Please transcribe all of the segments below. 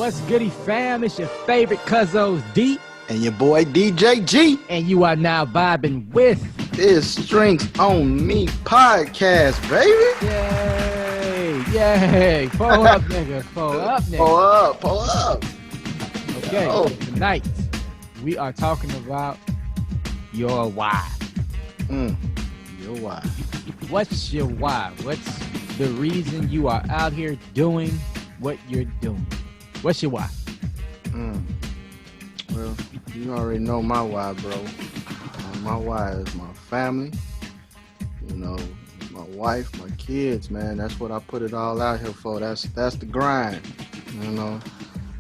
What's goody fam? It's your favorite Cuzzo's D. And your boy DJ G. And you are now vibing with this Strings on Me podcast, baby. Yay! Yay! Pull up, nigga. Pull up, nigga. Pull up. Pull up. Okay, tonight we are talking about your why. Your why. What's your why? What's the reason you are out here doing what you're doing? What's your why? Well, you already know my why, bro. My why is my family, you know, my wife, my kids, man. That's what I put it all out here for. That's the grind, you know.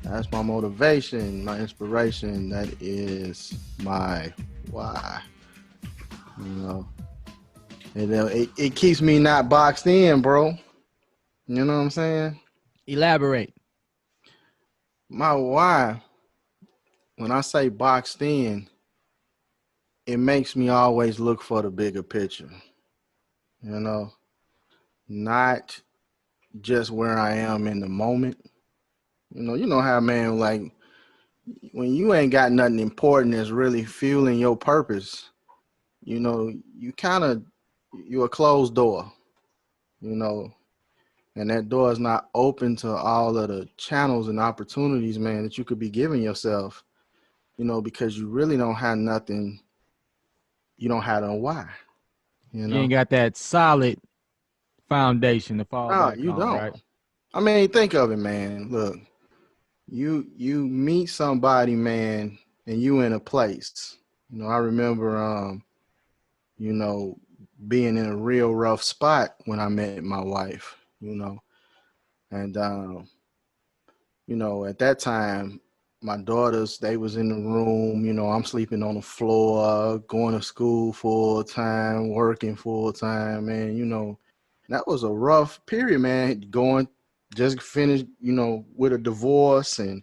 That's my motivation, my inspiration. That is my why, you know. And it keeps me not boxed in, bro. You know what I'm saying? Elaborate. My why, when I say boxed in, it makes me always look for the bigger picture, you know, not just where I am in the moment. You know how, man, like when you ain't got nothing important that's really fueling your purpose, you know, you're a closed door, you know, and that door is not open to all of the channels and opportunities, man, that you could be giving yourself, you know, because you really don't have nothing. You don't have no why. You ain't got that solid foundation to fall back you on, don't. right? I mean, think of it, man. Look, you meet somebody, man, and you in a place. You know, I remember, you know, being in a real rough spot when I met my wife. You know, and you know, at that time, my daughters, they was in the room, you know, I'm sleeping on the floor, going to school full time, working full time, man, you know, that was a rough period, man, just finished, you know, with a divorce and,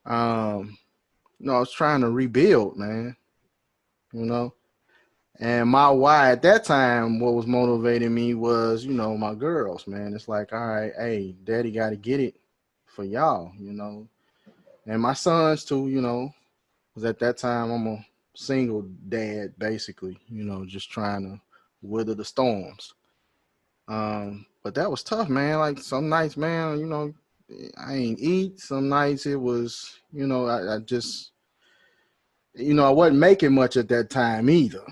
you know, I was trying to rebuild, man, you know, and my why at that time, what was motivating me was, you know, my girls, man. It's like, all right, hey, daddy got to get it for y'all, you know. And my sons too, you know, because at that time I'm a single dad, basically, you know, just trying to weather the storms. But that was tough, man. Like some nights, man, you know, I ain't eat. Some nights it was, you know, I just, you know, I wasn't making much at that time either.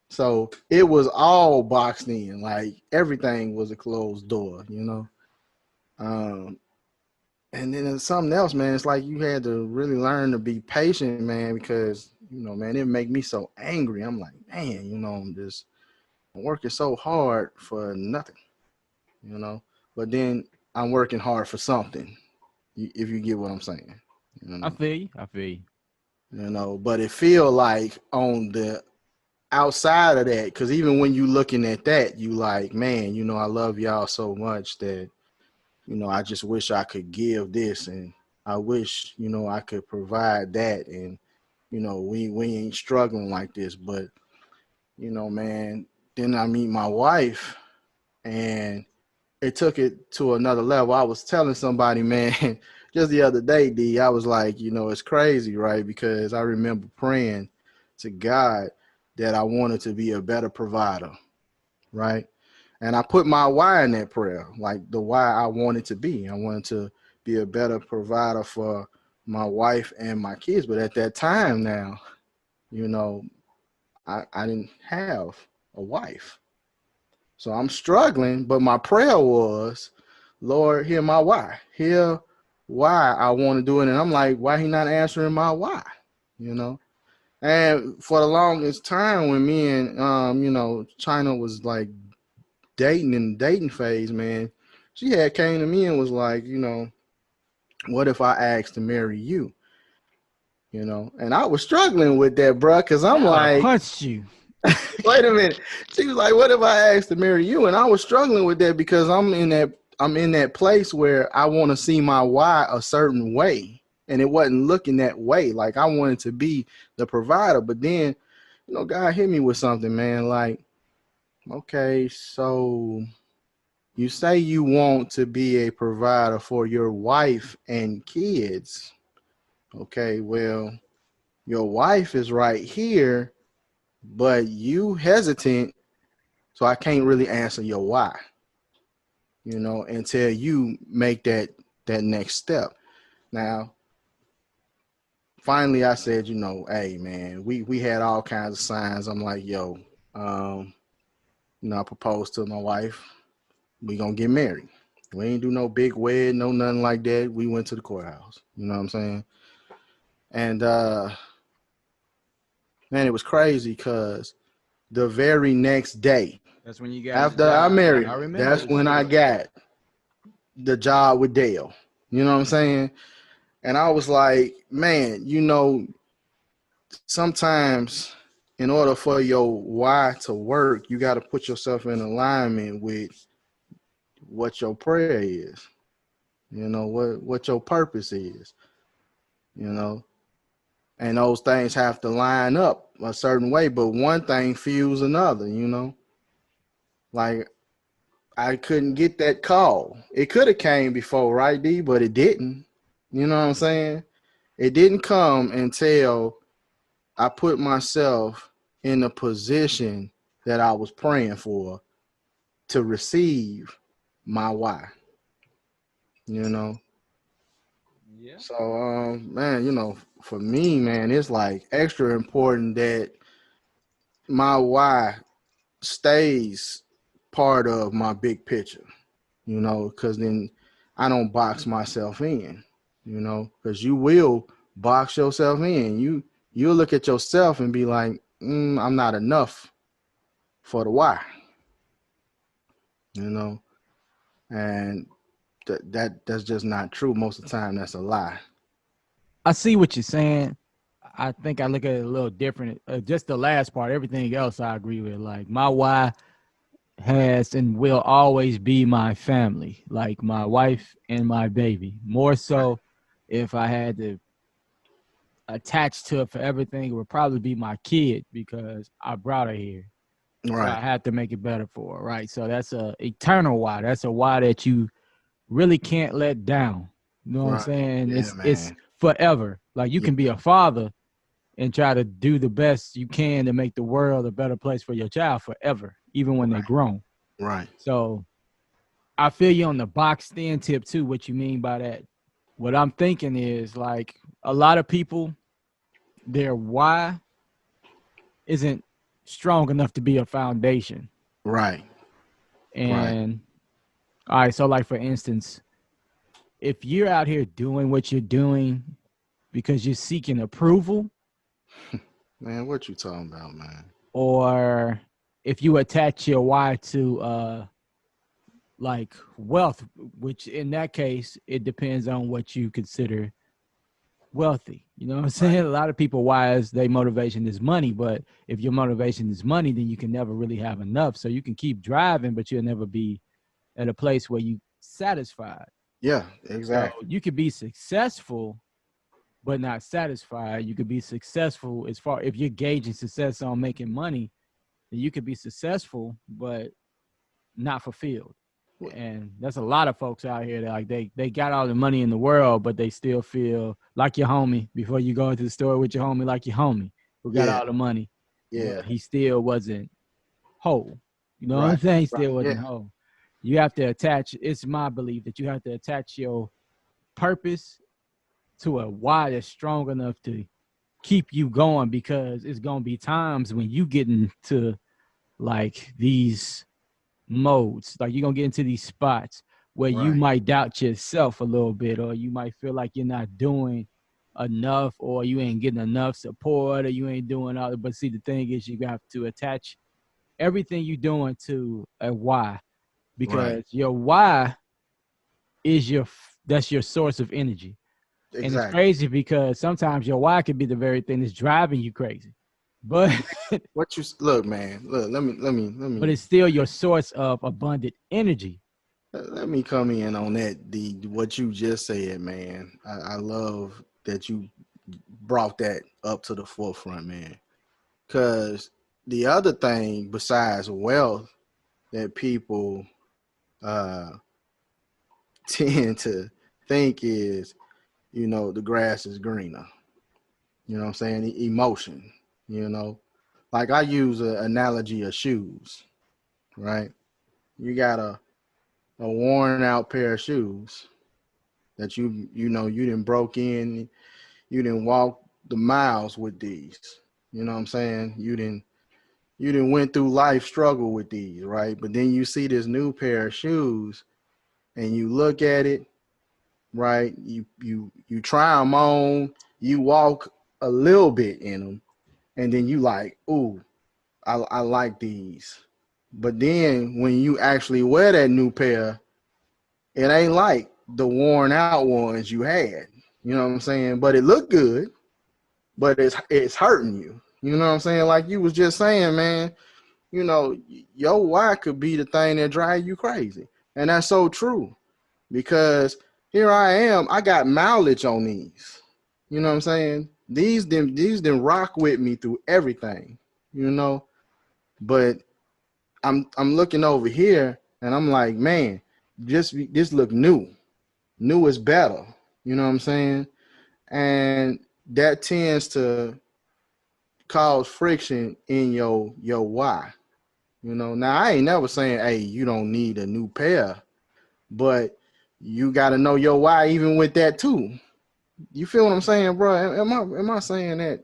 So it was all boxed in, like everything was a closed door, you know. And then there's something else, man. It's like you had to really learn to be patient, man, because, you know, man, it make me so angry. I'm like, man, you know, I'm working so hard for nothing, you know. But then I'm working hard for something, if you get what I'm saying. You know? I feel you. You know, but it feel like on the outside of that, because even when you looking at that, you like, man, you know, I love y'all so much that, you know, I just wish I could give this, and I wish, you know, I could provide that, and, you know, we ain't struggling like this. But, you know, man, then I meet my wife, and it took it to another level. I was telling somebody, man, just the other day, D, I was like, you know, it's crazy, right? Because I remember praying to God that I wanted to be a better provider, right? And I put my why in that prayer, like the why I wanted to be. I wanted to be a better provider for my wife and my kids. But at that time now, you know, I didn't have a wife. So I'm struggling, but my prayer was, Lord, hear my why. Hear why I want to do it. And I'm like, why he not answering my why? You know? And for the longest time when me and, you know, China was like dating in the dating phase, man, she had came to me and was like, you know, what if I asked to marry you? You know, and I was struggling with that, bro, because I'm like, punch you. Wait a minute. She was like, what if I asked to marry you? And I was struggling with that because I'm in that place where I want to see my why a certain way. And it wasn't looking that way. Like I wanted to be the provider. But then, you know, God hit me with something, man. Like, okay, so You say you want to be a provider for your wife and kids. Okay, well, your wife is right here, but you hesitant, so I can't really answer your why, until you make that next step. Now, finally I said, hey man, we had all kinds of signs. I'm like, yo, um, I proposed to my wife. We gonna get married. We ain't do no big wed, no nothing like that. We went to the courthouse. You know what I'm saying? And man, it was crazy because the very next day That's when you got the after I job. married I her, remember that's this when I story. got the job with Dale. You know what I'm saying? And I was like, man, sometimes in order for your why to work, you got to put yourself in alignment with what your prayer is. What your purpose is. You know, and those things have to line up a certain way. But one thing fuels another. Like I couldn't get that call. It could have came before, right, D? But it didn't. You know what I'm saying? It didn't come until I put myself in a position that I was praying for to receive my why. You know. Yeah. So man, for me, man, it's like extra important that my why stays part of my big picture, because then I don't box myself in, because you will box yourself in. You'll look at yourself and be like, I'm not enough for the why, you know, and that's just not true. Most of the time, that's a lie. I see what you're saying. I think I look at it a little different. Just the last part, everything else I agree with. Like my why has and will always be my family, like my wife and my baby. More so, if I had to attach to it for everything, it would probably be my kid because I brought her here. So I Right, have to make it better for her, right? So that's a eternal why. That's a why that you really can't let down. You know what I'm right, saying? yeah, It's man, forever. Like you yeah, can be a father and try to do the best you can to make the world a better place for your child forever, even when they're right, grown. right, So I feel you on the box stand tip too. What you mean by that? What I'm thinking is like a lot of people, their why isn't strong enough to be a foundation. right, right, And all right, so like for instance, if you're out here doing what you're doing because you're seeking approval, man. What you talking about, man? or if you attach your why to like wealth, which in that case it depends on what you consider wealthy. You know what I'm saying? Right. A lot of people why is their motivation is money, but if your motivation is money, then you can never really have enough. So you can keep driving, but you'll never be at a place where you satisfied. Yeah, So exactly. you could be successful but not satisfied. You could be successful as far if you're gauging success on making money, then you could be successful but not fulfilled. And there's a lot of folks out here that like they got all the money in the world, but they still feel like your homie before you go into the store with your homie, like your homie who got Yeah, all the money, but yeah, he still wasn't whole. You know what I'm right, saying? He right, still yeah, wasn't whole. You have to attach, it's my belief that you have to attach your purpose to a why that's strong enough to keep you going because it's gonna be times when you get into like these modes. Like you're gonna get into these spots where you right. might doubt yourself a little bit, or you might feel like you're not doing enough, or you ain't getting enough support, or you ain't doing all. But see, the thing is, you have to attach everything you're doing to a why, Right. because your why is that's your source of energy. And it's Exactly. crazy because sometimes your why could be the very thing that's driving you crazy, but What you look, man? Look, but it's still your source of abundant energy. let me come in on that. The what you just said, man. I love that you brought that up to the forefront, man. Because the other thing besides wealth that people uh tend to think is, the grass is greener. You know what I'm saying? Emotion, you know. Like I use an analogy of shoes, right? You got a worn out pair of shoes that you didn't broke in, you didn't walk the miles with these. You know what I'm saying? You didn't went through life struggle with these, right? But then you see this new pair of shoes and you look at it, right? You try them on, you walk a little bit in them, and then you like, ooh, I like these. But then when you actually wear that new pair, it ain't like the worn out ones you had. You know what I'm saying? But it looked good, but it's hurting you. You know what I'm saying? Like you was just saying, man, your why could be the thing that drive you crazy. And that's so true. Because here I am, I got mileage on these. You know what I'm saying? These rock with me through everything, you know. But I'm looking over here and I'm like, man, this look new. New is better. You know what I'm saying? And that tends to cause friction in your why. Now I ain't never saying, hey, you don't need a new pair, but you got to know your why even with that too. You feel what I'm saying, bro? Am I saying that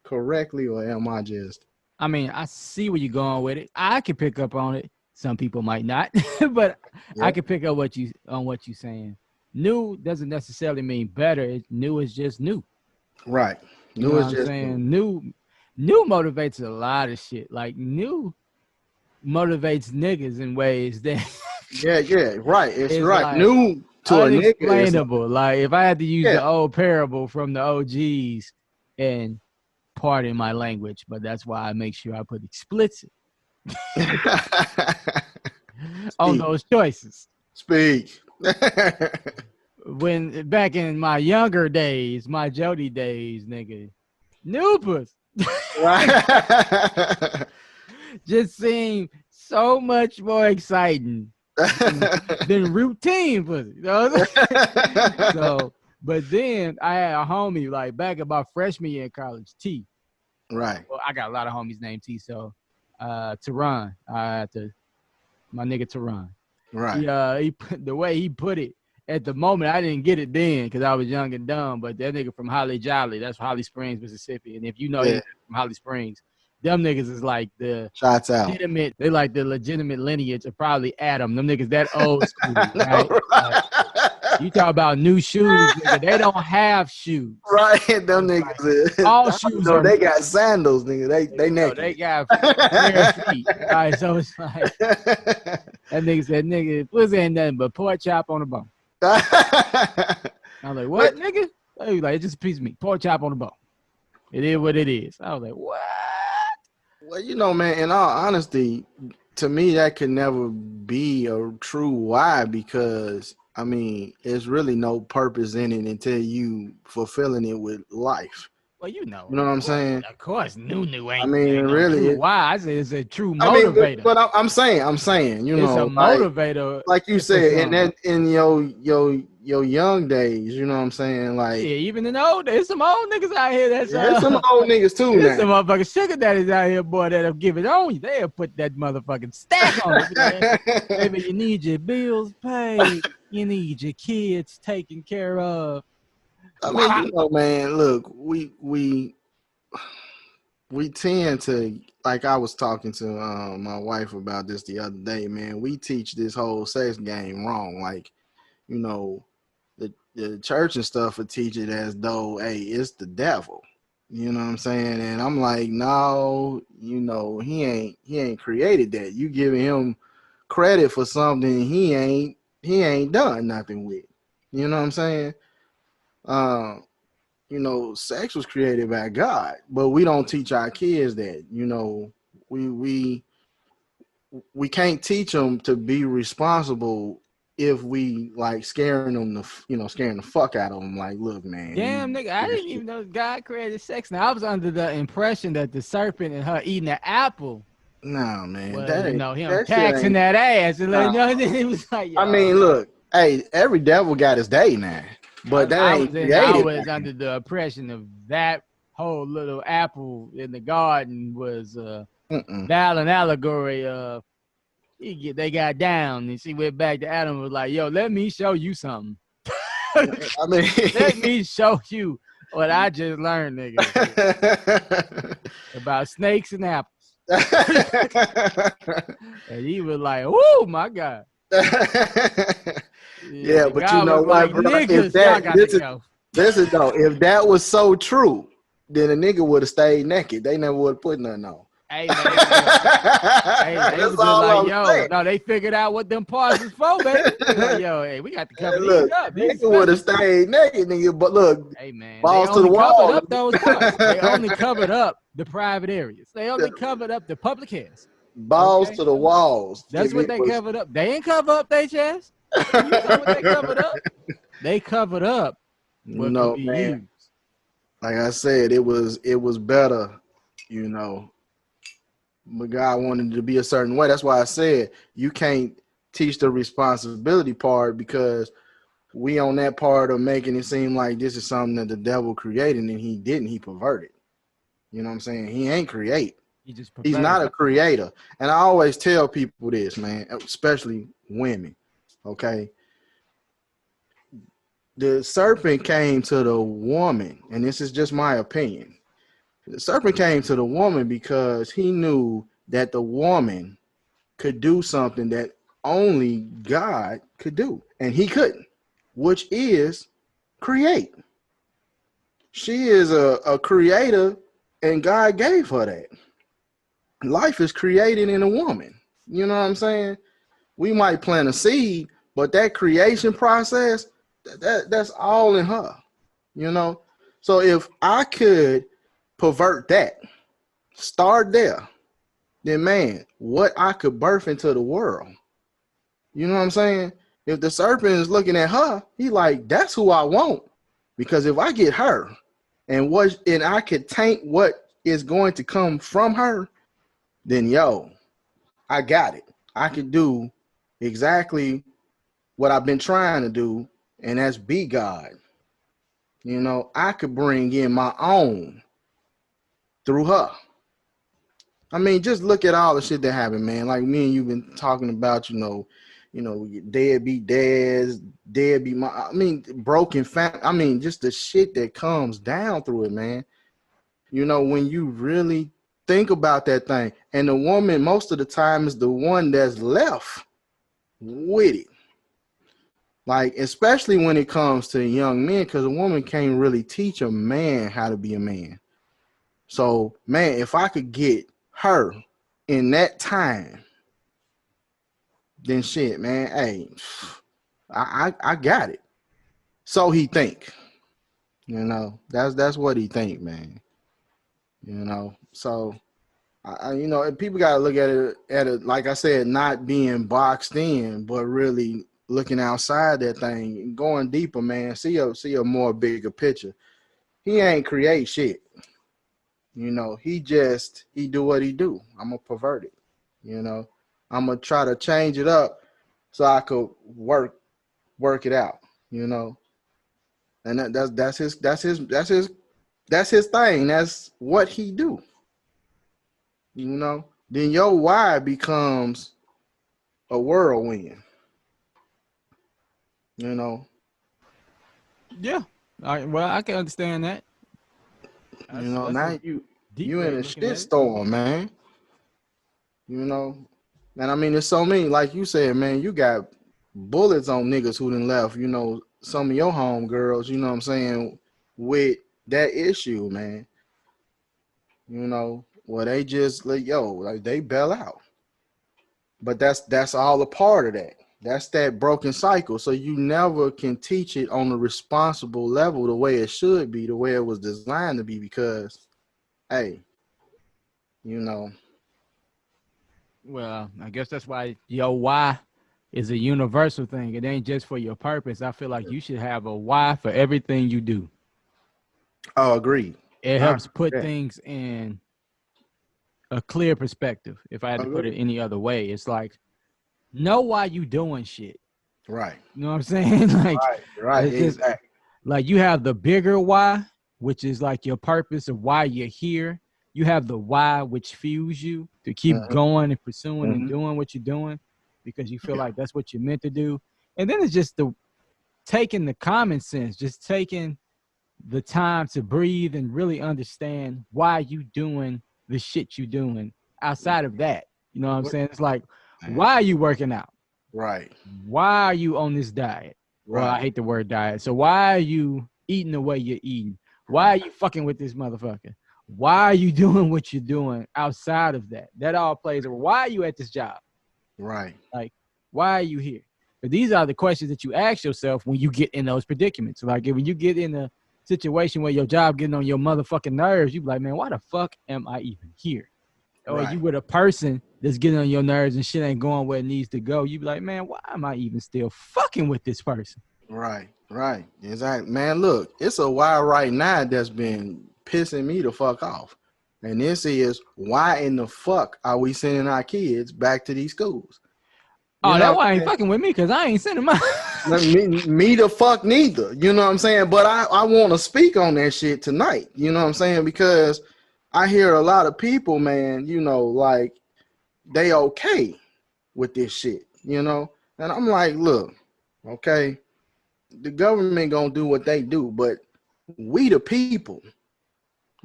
correctly, or am I just? I mean, I see where you're going with it. I can pick up on it. Some people might not, but I Yep. can pick up what you're saying. New doesn't necessarily mean better. New is just new. Right. You know New what is I'm just new. saying? New motivates a lot of shit. Like new motivates niggas in ways that Yeah, yeah, right. It's is right. like New to a nigga is like, unexplainable. Like if I had to use yeah. the old parable from the OGs, and pardon my language, but that's why I make sure I put explicit on Speak. those choices. Speak. When back in my younger days, my Jody days, nigga, Noobus Right. just seemed so much more exciting than routine pussy. You know what I'm saying? So, but then I had a homie like back about freshman year in college, T. Right. Well, I got a lot of homies named T. So, Tehran, my nigga Tehran. Right. He put the way he put it at the moment. I didn't get it then because I was young and dumb. But that nigga from Holly Jolly, that's Holly Springs, Mississippi. And if you know Yeah. anything from Holly Springs, them niggas is like the Shots out. legitimate. They like the legitimate lineage of probably Adam. Them niggas that old school, I know, right? Like you talk about new shoes, nigga. They don't have shoes. right? So Them it's like niggas, all I shoes know are they got sandals, nigga. They no, they naked. got bare feet. All right, so it's like that nigga said, nigga, pussy ain't nothing but pork chop on the bone. I was like, But what, nigga? He was like, it's just a piece of meat, pork chop on the bone. It is what it is. I was like, what? well, man, in all honesty, to me that could never be a true why, because I mean, there's really no purpose in it until you fulfilling it with life. Well, you know, You know what I'm saying? of course, new I ain't mean, no true really, why. I said it's a true I mean, motivator. but I'm saying, It's a like motivator you for said, some. in your young days, you know what I'm saying? Like, Yeah, even in the old days, some old niggas out here that's yeah, there's some old niggas too there's now. some motherfucking sugar daddies out here, boy, that'll give it on you. They'll put that motherfucking stack on it. Be like, baby, you need your bills paid. You need your kids taken care of. I mean, Voila. man, look, we tend to, like I was talking to my wife about this the other day, man. We teach this whole sex game wrong. Like, you know, the church and stuff would teach it as though, hey, it's the devil. You know what I'm saying? And I'm like, no, he ain't created that. You giving him credit for something he ain't done nothing with. You know what I'm saying? Uh, sex was created by God, but we don't teach our kids that. We we we can't teach them to be responsible if we like scaring the fuck out of them. Like, look, man, Damn, nigga, I this didn't shit. even know God created sex. Now I was under the impression that the serpent and her eating an apple. Nah, man, Was, him that shit taxing ain't. that ass and Nah. it was like, I yo, mean, man. look, hey, every devil got his day now, but that I ain't was created by always under him. the impression of that whole little apple in the garden was Mm-mm. valid allegory of they got down and she went back to Adam and was like, yo, let me show you something. I mean, Let me show you what I just learned, nigga, about snakes and apples. And he was like, oh my God. Yeah, yeah, the but you guy know was what, like, bro? If niggas, y'all that got to go. listen though, if that was so true, then a nigga would have stayed naked. They never would have put nothing on. Hey man, look. Hey, they That's was just all like, I'm yo, saying. no, they figured out what them parts was for, baby. They like, yo, hey, we got to cover And these look, up. These nigga would have special. stayed naked, nigga. But look, Hey man, they balls to the only covered wall. up those parts. They only covered up the private areas. They only covered up the public areas. Balls Okay, to the walls. that's If what it they was, covered up. They ain't cover up their chest. You know what they covered up? They covered up what could no be man. used. Like I said, it was better, you know. But God wanted it to be a certain way. That's why I said you can't teach the responsibility part because we on that part of making it seem like this is something that the devil created and he didn't. He perverted. You know what I'm saying? He ain't create. He just He's perverted not it. a creator. And I always tell people this, man, especially women. Okay. The serpent came to the woman, and this is just my opinion. The serpent came to the woman because he knew that the woman could do something that only God could do, and he couldn't, which is create. She is a creator, and God gave her that. Life is created in a woman. You know what I'm saying? We might plant a seed, but that creation process, that's all in her. You know? So if I could pervert that, start there, then man, what I could birth into the world. You know what I'm saying? If the serpent is looking at her, he like, that's who I want. Because if I get her and I could taint what is going to come from her, then yo, I got it. I could do exactly what I've been trying to do, and that's be God. You know, I could bring in my own through her. I mean, just look at all the shit that happened, man. Like me and you've been talking about, deadbeat dads, deadbeat mom. I mean, broken family. I mean, just the shit that comes down through it, man. You know, when you really think about that thing, and the woman most of the time is the one that's left with it. Like, especially when it comes to young men, because a woman can't really teach a man how to be a man. So, man, if I could get her in that time, then shit, man, hey, I got it. So he think, that's what he think, man. So people gotta look at it like I said, not being boxed in, but really looking outside that thing, going deeper, man. See a more bigger picture. He ain't create shit. He do what he do. I'm gonna pervert it. You know, I'm gonna try to change it up so I could work it out. You know, and that's his thing. That's what he do. Then your why becomes a whirlwind. You know, Yeah. All right, well, I can understand that. That's a now deep you way in of a looking shit at it. storm, man. You know, and I mean, there's so many, like you said, man. You got bullets on niggas who done left. Some of your home girls. You know what I'm saying, with that issue, man. Well, they just like they bail out. But that's all a part of that. That's that broken cycle. So you never can teach it on a responsible level the way it should be, the way it was designed to be, because hey, you know, Well, I guess that's why your why is a universal thing. It ain't just for your purpose. I feel like you should have a why for everything you do. oh, agreed. It I helps agree with put that. things in a clear perspective. If I had to put it Agree. any other way, it's like know why you doing shit. Right. You know what I'm saying? Like Right. Right. it's just Exactly. like you have the bigger why, which is like your purpose of why you're here. You have the why, which fuels you to keep Hmm. going and pursuing and Hmm. doing what you're doing because you feel Yeah. like that's what you're meant to do. And then it's just the taking the common sense, just taking the time to breathe and really understand why you doing the shit you doing outside of that. You know what I'm What, saying? It's like, man? why are you working out? Right. Why are you on this diet? Well, I Right. hate the word diet. So why are you eating the way you're eating? Why are Right. you fucking with this motherfucker? Why are you doing what you're doing outside of that? That all plays a role. Why are you at this job? Right. Like, why are you here? But these are the questions that you ask yourself when you get in those predicaments. Like when you get in a situation where your job getting on your motherfucking nerves, you be like, man, why the fuck am I even here? Or you Right. with a person that's getting on your nerves and shit ain't going where it needs to go. You be like, man, why am I even still fucking with this person? Right. Right. Exactly. Man, look, it's a why right now that's been pissing me the fuck off. And this is why in the fuck are we sending our kids back to these schools? You Oh, know that what why I'm ain't saying? fucking with me because I ain't sending mine. Me the fuck neither. You know what I'm saying? But I want to speak on that shit tonight. You know what I'm saying? Because I hear a lot of people, man, like they okay with this shit, And I'm like, look, okay, the government gonna do what they do, but we the people,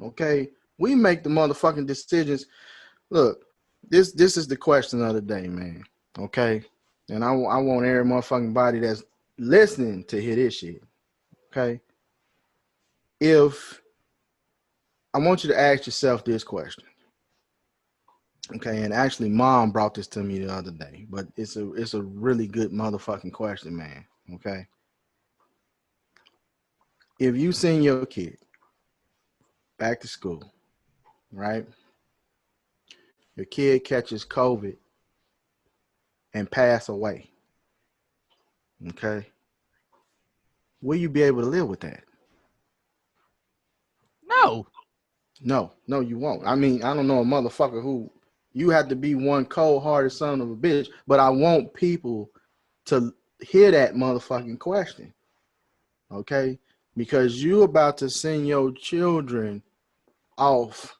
okay, we make the motherfucking decisions. Look, this is the question of the day, man. Okay, and I want every motherfucking body that's listening to hear this shit. Okay, if I want you to ask yourself this question. Okay, and actually, mom brought this to me the other day, but it's a really good motherfucking question, man. Okay, if you send your kid back to school, right? Your kid catches COVID and pass away. Okay, will you be able to live with that? No. No, no, you won't. I mean, I don't know a motherfucker who you have to be one cold-hearted son of a bitch, but I want people to hear that motherfucking question, okay? Because you about to send your children off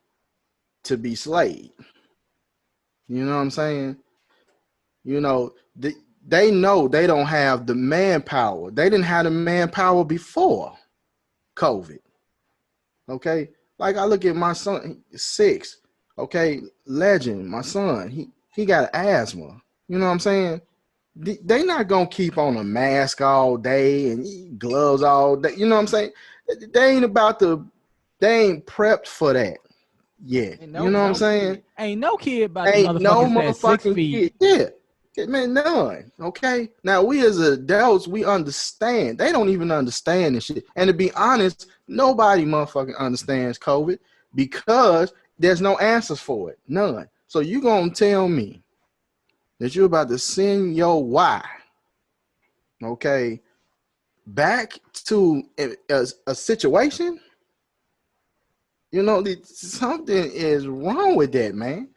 to be slayed. You know what I'm saying? You know, they know they don't have the manpower. They didn't have the manpower before COVID. Okay. Like I look at my son, 6. Okay, legend, my son, he got asthma. You know what I'm saying? They not gonna keep on a mask all day and gloves all day. You know what I'm saying? They ain't about to. They ain't prepped for that yet. And You no, know what I'm no saying? kid. Ain't no kid about the Ain't no motherfuckers that's six motherfucking feet. kid. Yeah. Man, none. Okay. Now we as adults, we understand. They don't even understand this shit. And to be honest, nobody motherfucking understands COVID because there's no answers for it. None. So you gonna tell me that you're about to send your why, okay, back to a situation? Something is wrong with that, man.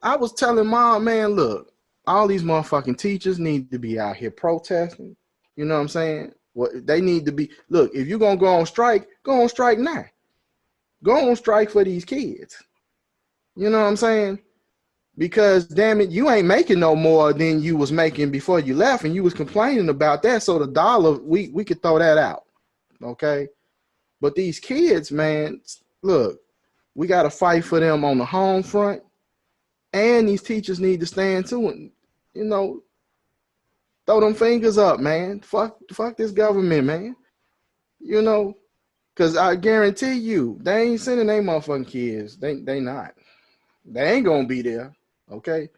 I was telling mom, man, look, all these motherfucking teachers need to be out here protesting. You know what I'm saying? What they need to be. Look, if you're gonna go on strike now. Go on strike for these kids. You know what I'm saying? Because damn it, you ain't making no more than you was making before you left, and you was complaining about that. So the dollar, we could throw that out. Okay. But these kids, man, look, we gotta fight for them on the home front. And these teachers need to stand too and, you know, throw them fingers up, man. Fuck this government, man. You know, because I guarantee you, they ain't sending their motherfucking kids. They not. They ain't gonna be there. Okay.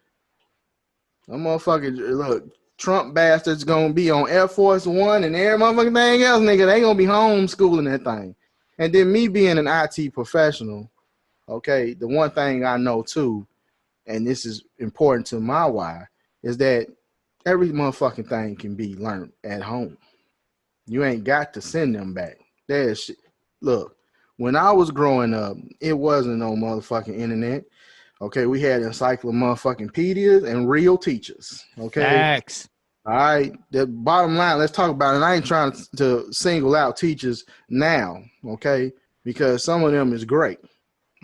Them motherfucking look, Trump bastards gonna be on Air Force One and every motherfucking thing else, nigga. They gonna be homeschooling that thing. And then me being an IT professional, okay, the one thing I know too, and this is important to my why, is that every motherfucking thing can be learned at home. You ain't got to send them back. There's shit. Look, when I was growing up, it wasn't no motherfucking internet. Okay, we had encyclopedias and real teachers. Okay, Facts. all right. The bottom line, let's talk about it. I ain't trying to single out teachers now, okay, because some of them is great,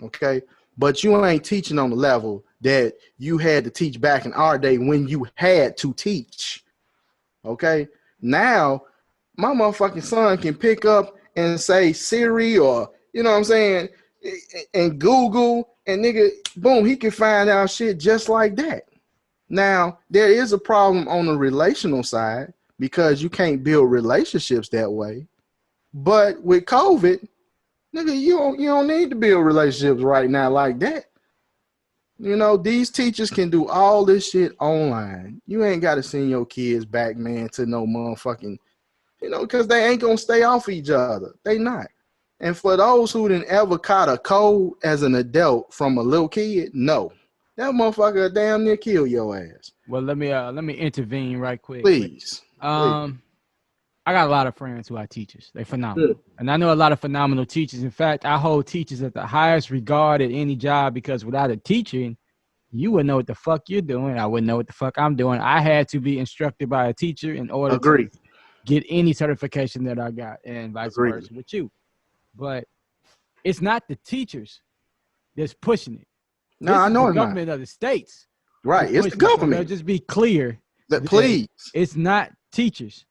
okay, but you ain't teaching on the level that you had to teach back in our day when you had to teach, okay. Now, my motherfucking son can pick up and say Siri or you know what I'm saying, and Google and nigga, boom, he can find out shit just like that. Now, there is a problem on the relational side because you can't build relationships that way. But with COVID, nigga, you don't need to build relationships right now like that. You know, these teachers can do all this shit online. You ain't got to send your kids back, man, to no motherfucking, because they ain't gonna stay off each other. They not. And for those who didn't ever caught a cold as an adult from a little kid, no, that motherfucker damn near kill your ass. Well, let me intervene right quick. Please, please. Um, I got a lot of friends who are teachers. They're Good. phenomenal. And I know a lot of phenomenal teachers. In fact, I hold teachers at the highest regard at any job because without a teacher, you wouldn't know what the fuck you're doing. I wouldn't know what the fuck I'm doing. I had to be instructed by a teacher in order to Agree. get any certification that I got and vice Agree. versa with you. But it's not the teachers that's pushing it. No, This I is the know it's not. government of the states. Right. It's the government. Just be clear that Please. it's not teachers.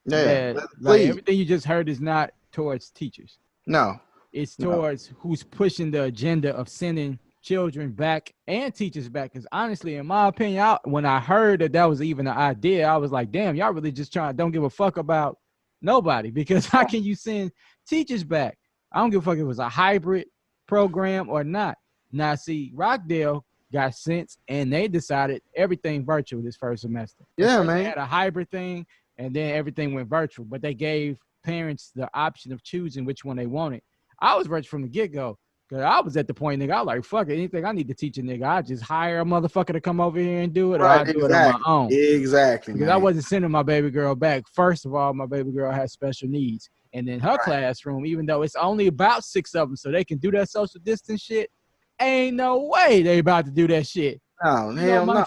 Yeah. Like Please. everything you just heard is not towards teachers. No. It's No. towards who's pushing the agenda of sending children back and teachers back. Because honestly, in my opinion, when I heard that was even an idea, I was like, damn, y'all really just don't give a fuck about nobody. Because how can you send teachers back? I don't give a fuck if it was a hybrid program or not. Now, see, Rockdale got sense and they decided everything virtual this first semester. Yeah, First man. they had a hybrid thing and then everything went virtual, but they gave parents the option of choosing which one they wanted. I was virtual from the get-go because I was at the point, nigga, I was like, fuck it, anything I need to teach a nigga, I just hire a motherfucker to come over here and do it, or Right. I do it on my own. Exactly. Because man. I wasn't sending my baby girl back. First of all, my baby girl has special needs. And in her classroom, even though it's only about 6 of them so they can do that social distance shit, ain't no way they about to do that shit. No, You hell know, no.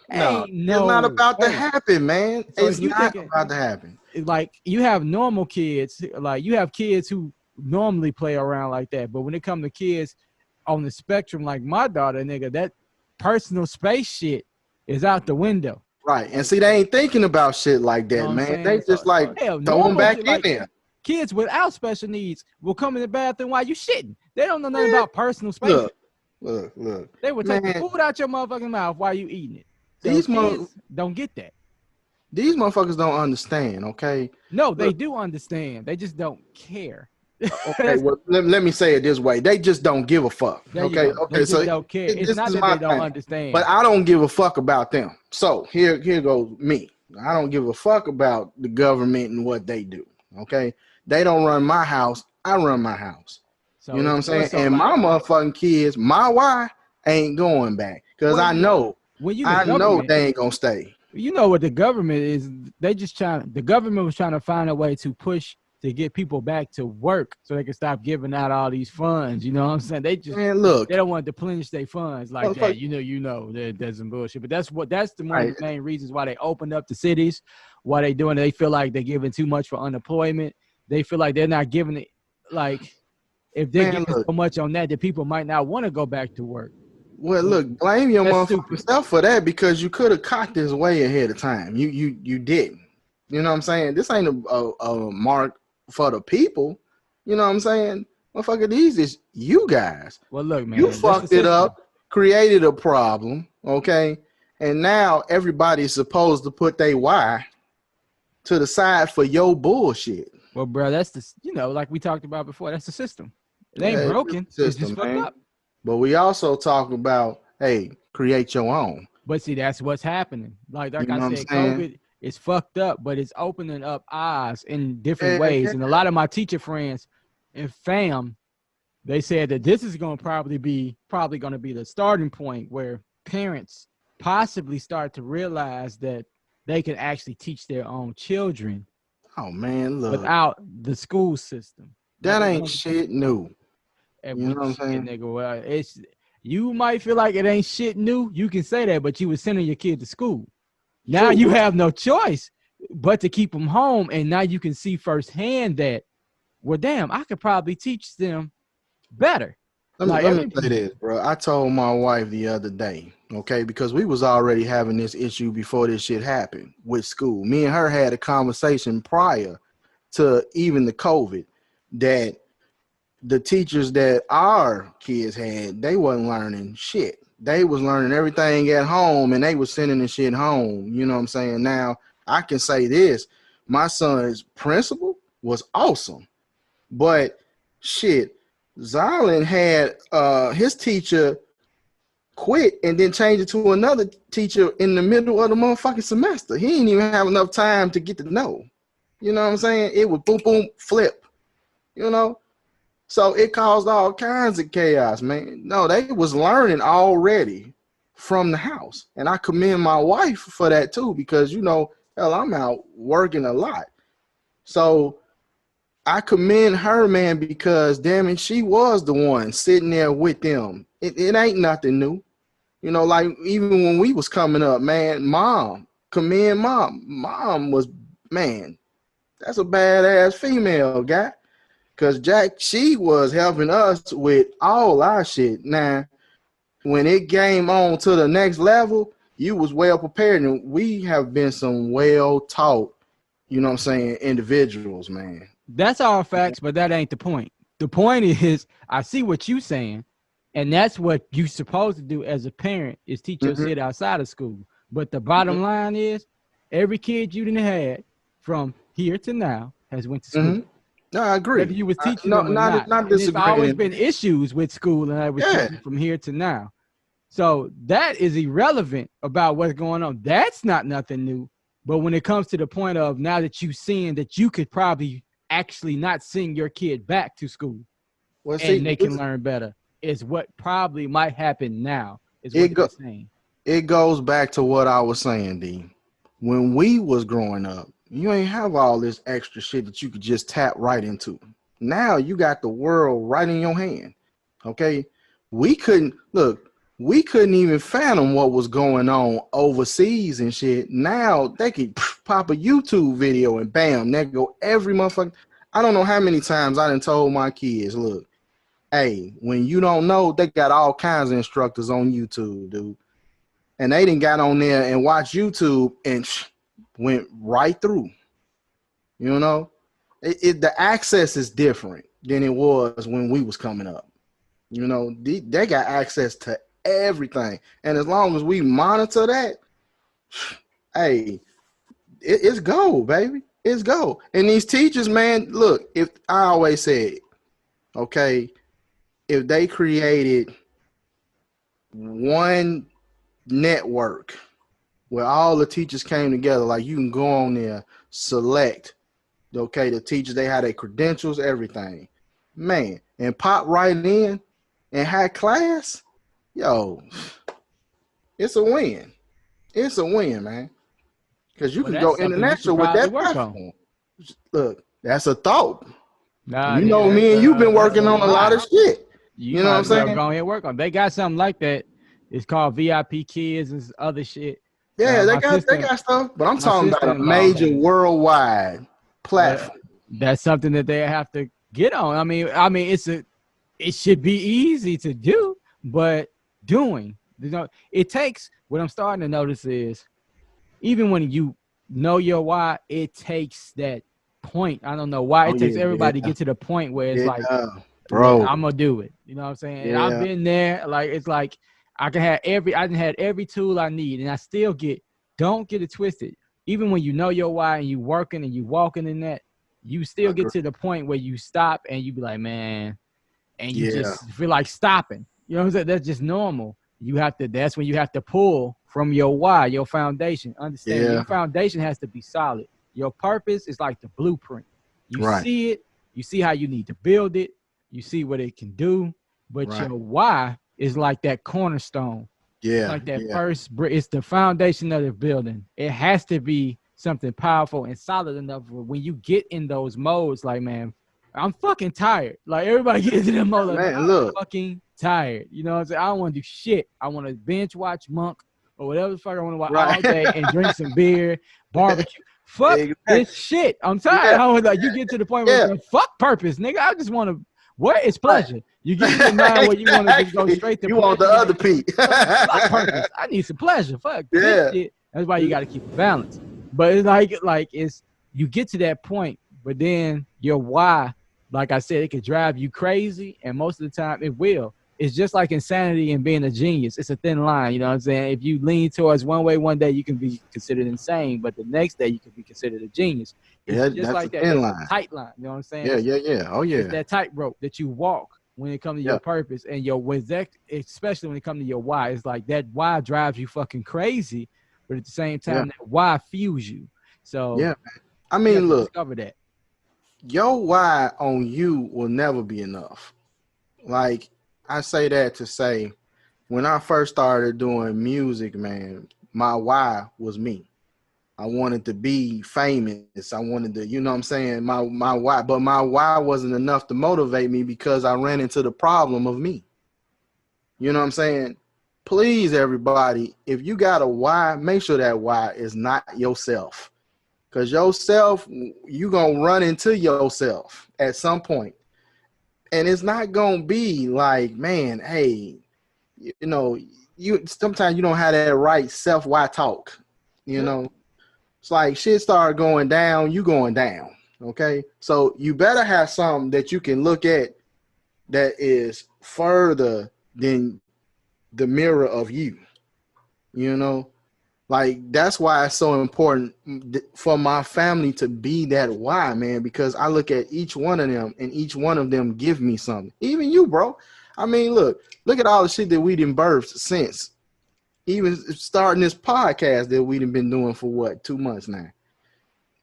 No, ain't it's no not about to way. happen, man. So It's if you not thinking, about to happen. like, you have normal kids, like you have kids who normally play around like that. But when it comes to kids on the spectrum, like my daughter, nigga, that personal space shit is out the window. Right. And see, they ain't thinking about shit like You know that, what I'm man. saying? They just like hell, throw them normal back shit, in like there. kids without special needs will come in the bathroom while you shitting. They don't know nothing Man, about personal space. Look. They will take the Man, food out your motherfucking mouth while you eating it. So these kids don't get that. these motherfuckers don't understand, okay? No, they Look, do understand. They just don't care. okay, well, let me say it this way. They just don't give a fuck. There you Okay, go. They okay. just So don't care. It's this not is that my they don't thing. understand. But I don't give a fuck about them. So here goes me. I don't give a fuck about the government and what they do. Okay, they don't run my house. I run my house. So You know what I'm saying? so And like, my motherfucking kids, my wife ain't going back because well, I know, when you the I know government, they ain't gonna stay. you know what the government is. They just the government was trying to find a way to push to get people back to work so they can stop giving out all these funds. You know what I'm saying? They Man, look, don't want to deplenish their funds like that. There's some bullshit. But that's one of the main reasons why they opened up the cities, why they doing it. They feel like they're giving too much for unemployment. They feel like they're not giving it, like, if they're giving so much on that people might not want to go back to work. Well, look, blame your That's motherfucking stupid. self for that because you could have caught this way ahead of time. You didn't. You know what I'm saying? This ain't a mark for the people. You know what I'm saying? Motherfucker, these is you guys. Well, look, man, You fucked it up, created a problem, okay? And now everybody's supposed to put their why to the side for your bullshit. Well, bro, that's like we talked about before. That's the system. It ain't Yeah, broken. It's just fucked up. But we also talk about, hey, create your own. But see, that's what's happening. Like You know I what I'm said, saying? COVID is fucked up, but it's opening up eyes in different ways. Yeah. And a lot of my teacher friends and fam, they said that this is going to probably going to be the starting point where parents possibly start to realize that they can actually teach their own children Oh man, look. without the school system. That ain't shit new. And You know what I'm bullshit, saying? nigga. Well, it's you might feel like it ain't shit new. You can say that, but you was sending your kid to school. Now True. you have no choice but to keep them home, and now you can see firsthand that, well, damn, I could probably teach them better. Like Let me every say this, bro. I told my wife the other day, okay, because we was already having this issue before this shit happened with school. Me and her had a conversation prior to even the COVID that the teachers that our kids had, they wasn't learning shit. They was learning everything at home and they was sending the shit home. You know what I'm saying? Now, I can say this. My son's principal was awesome. But shit, Zylan had his teacher quit and then change it to another teacher in the middle of the motherfucking semester. He didn't even have enough time to get to know. You know what I'm saying? It would boom, boom, flip. You know? So it caused all kinds of chaos, man. No, they was learning already from the house. And I commend my wife for that too, because hell, I'm out working a lot. So I commend her, man, because damn it, she was the one sitting there with them. It ain't nothing new. Like even when we was coming up, man, commend mom. Mom was, man, that's a badass female guy. Cause Jack, she was helping us with all our shit. Now, when it came on to the next level, you was well prepared. And we have been some well taught, what I'm saying, individuals, man. That's all facts, but that ain't the point. The point is, I see what you saying, and that's what you supposed to do as a parent is teach your Mm-hmm. shit outside of school. But the bottom line is, every kid you didn't had from here to now has went to school, Mm-hmm. No, I whether agree. you was teaching No, them or not. not And there's always disagreeing. been issues with school, and I was Yeah. teaching from here to now. So that is irrelevant about what's going on. That's not nothing new. But when it comes to the point of now that you seeing that you could probably actually not send your kid back to school Well, and see, they can learn better is what probably might happen now, is what it they're go saying. it goes back to what I was saying, D. When we was growing up, you ain't have all this extra shit that you could just tap right into. Now you got the world right in your hand. Okay, we couldn't even fathom what was going on overseas and shit. Now they could pop a YouTube video and bam, they go every motherfucker. I don't know how many times I done told my kids, look, hey, when you don't know, they got all kinds of instructors on YouTube, dude. And they didn't got on there and watched YouTube and went right through. You know, the access is different than it was when we was coming up. They got access to everything, and as long as we monitor that, hey, it's gold, baby. It's gold. And these teachers, man, look, if I always said, okay, if they created one network where all the teachers came together, like you can go on there, select, okay, the teachers, they had their credentials, everything, man, and pop right in and had class, yo, it's a win. It's a win, man, because you Well, can go that's something you should international with probably that work on. platform. Look, that's a thought. Nah, You nigga, know, me and you've been that's working a on a lot lot. of shit. You You know what might I'm as well saying? go ahead and work on. They got something like that. It's called VIP Kids and other shit. Yeah, they My got sister, stuff, but I'm my talking about a sister-in-law major has. worldwide Well, platform. that's something that they have to get on. I mean, it should be easy to do, but doing, it takes. What I'm starting to notice is even when you know your why, it takes that point. I don't know why Oh it takes yeah, everybody to get to the point where it's like, yeah, yeah, bro. I'm gonna do it. You know what I'm saying? And I've Yeah, been there. Like it's like I done had every tool I need, and I still don't get it twisted. Even when you know your why and you working and you walking in that, you I still get agree. to the point where you stop and you be like, man, and you Yeah, just feel like stopping. You know what I'm saying? That's just normal. That's when you have to pull from your why, your foundation. Understand yeah, your foundation has to be solid. Your purpose is like the blueprint. You right, see it, you see how you need to build it, you see what it can do, but right. your why is like that cornerstone. It's Yeah, like that yeah, first brick. It's the foundation of the building. It has to be something powerful and solid enough when you get in those modes, like, man, I'm fucking tired. Like everybody gets to them mode like, man, Man, I'm look. fucking tired. You know what I'm saying? I don't want to do shit. I want to binge watch Monk or whatever the fuck I want to watch Right. all day and drink some beer, barbecue. Fuck Exactly. this shit. I'm tired. Yeah. I was like, you get to the point where it's Yeah. like, fuck purpose, nigga. I just want to. What is Right. pleasure? You get in the mind where you want to just go Exactly. straight to You want the pleasure. other Like, Pete. fuck purpose. I need some pleasure. Fuck this Yeah. shit. That's why you got to keep a balance. But it's like it's you get to that point, but then your why, like I said, it could drive you crazy, and most of the time it will. It's just like insanity and being a genius. It's a thin line, you know what I'm saying? If you lean towards one way one day, you can be considered insane, but the next day you can be considered a genius. It's Yeah, just that's a like that. thin That's a line. tight line, you know what I'm saying? Yeah, yeah, yeah. Oh It's yeah. that tightrope that you walk when it comes to Yeah. your purpose and your when that, especially when it comes to your why. It's like that why drives you fucking crazy, but at the same Yeah. time, that why fuels you. So Yeah. I you have mean, to look, discover that. your why on you will never be enough. Like I say that to say, when I first started doing music, man, my why was me. I wanted to be famous. I wanted to, you know what I'm saying? My why, but my why wasn't enough to motivate me because I ran into the problem of me. You know what I'm saying? Please, everybody, if you got a why, make sure that why is not yourself. Because yourself, you going to run into yourself at some point. And it's not going to be like, man, hey, you know, you sometimes you don't have that right self why talk. You Yep. know, it's like shit start going down, you going down. Okay. So you better have something that you can look at that is further than the mirror of you. You know, like that's why it's so important for my family to be that why, man, because I look at each one of them and each one of them give me something. Even you, bro. I mean, look at all the shit that we done birthed since even starting this podcast that we done been doing for what, 2 months now.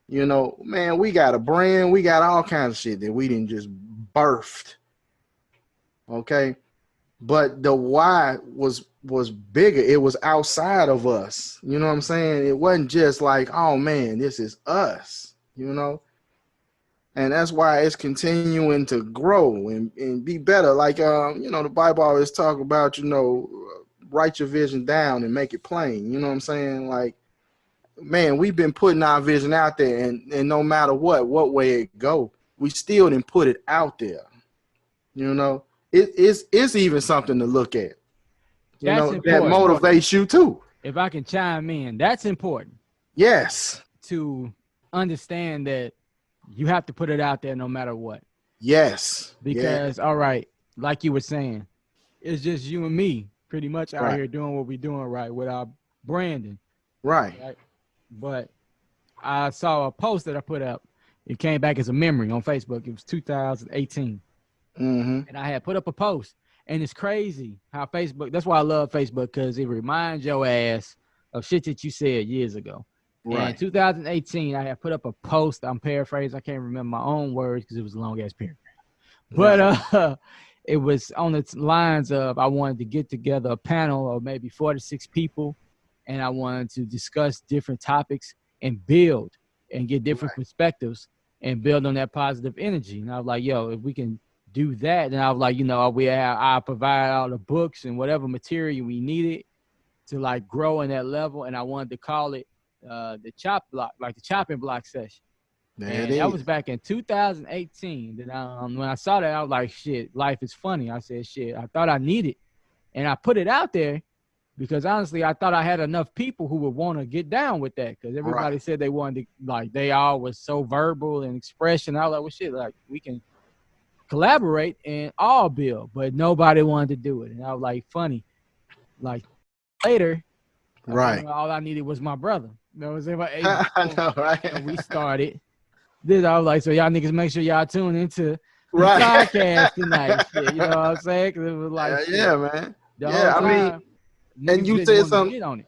You know, man, we got a brand, we got all kinds of shit that we didn't just birthed. Okay. But the why was bigger. It was outside of us. You know what I'm saying? It wasn't just like, oh man, this is us, you know? And that's why it's continuing to grow and be better. Like you know, the Bible always talk about, you know, write your vision down and make it plain. You know what I'm saying? Like, man, we've been putting our vision out there, and no matter what way it go, we still didn't put it out there. You know, it's even something to look at. You That's know, that important. motivates you too. If I can chime in, that's important Yes. to understand that you have to put it out there no matter what. Yes. Yeah. Because, all right, like you were saying, it's just you and me pretty much out Right. here doing what we're doing right with our branding, Right. right? But I saw a post that I put up. It came back as a memory on Facebook. It was 2018. Mm-hmm. And I had put up a post. And it's crazy how Facebook, that's why I love Facebook, because it reminds your ass of shit that you said years ago. And in Right. 2018, I had put up a post. I'm paraphrasing. I can't remember my own words because it was a long ass paragraph. But Right. it was on the lines of I wanted to get together a panel of maybe 4 to 6 people, and I wanted to discuss different topics and build and get different Right. perspectives and build on that positive energy. And I was like, yo, if we can do that, then I was like, you know, I provide all the books and whatever material we needed to like grow in that level. And I wanted to call it the chop block, like the chopping block session. There it And that is. was back in 2018. That when I saw that, I was like, shit, life is funny. I said, shit, I thought I needed. And I put it out there because honestly, I thought I had enough people who would want to get down with that because Right. everybody said they wanted to, like, they all was so verbal and expression. I was like, well, shit, like, we can collaborate and all build, but nobody wanted to do it. And I was like, funny. Like, later, I found Right. out all I needed was my brother. You know what I'm saying? But, hey, I know, and we right? started. This I was like, so y'all niggas make sure y'all tune into the Right. podcast tonight. Shit, you know what I'm saying? Because it was like shit Yeah, man. the whole Yeah, I mean, time. and Niggas didn't want to get on it.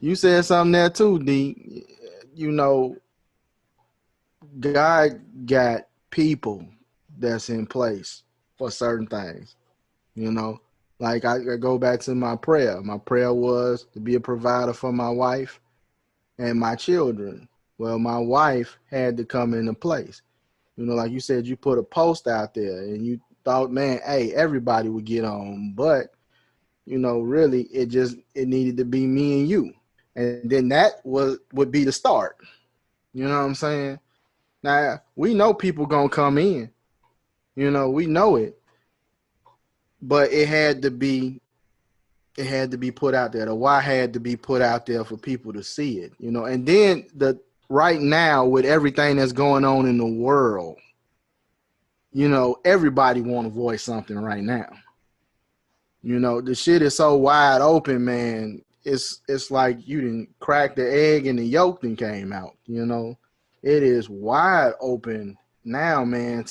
you said something there too, D. You know, God got people that's in place for certain things. You know, like I go back to my prayer. My prayer was to be a provider for my wife and my children. Well, my wife had to come into place. You know, like you said, you put a post out there and you thought, man, hey, everybody would get on, but you know, really, it needed to be me and you, and then that would be the start. You know what I'm saying? Now we know people gonna come in. You know, we know it, but it had to be put out there. The why had to be put out there for people to see it. You know, and then the right now with everything that's going on in the world, you know, everybody want to voice something right now. You know, the shit is so wide open, man. It's like you didn't crack the egg and the yolk then came out. You know, it is wide open now, man.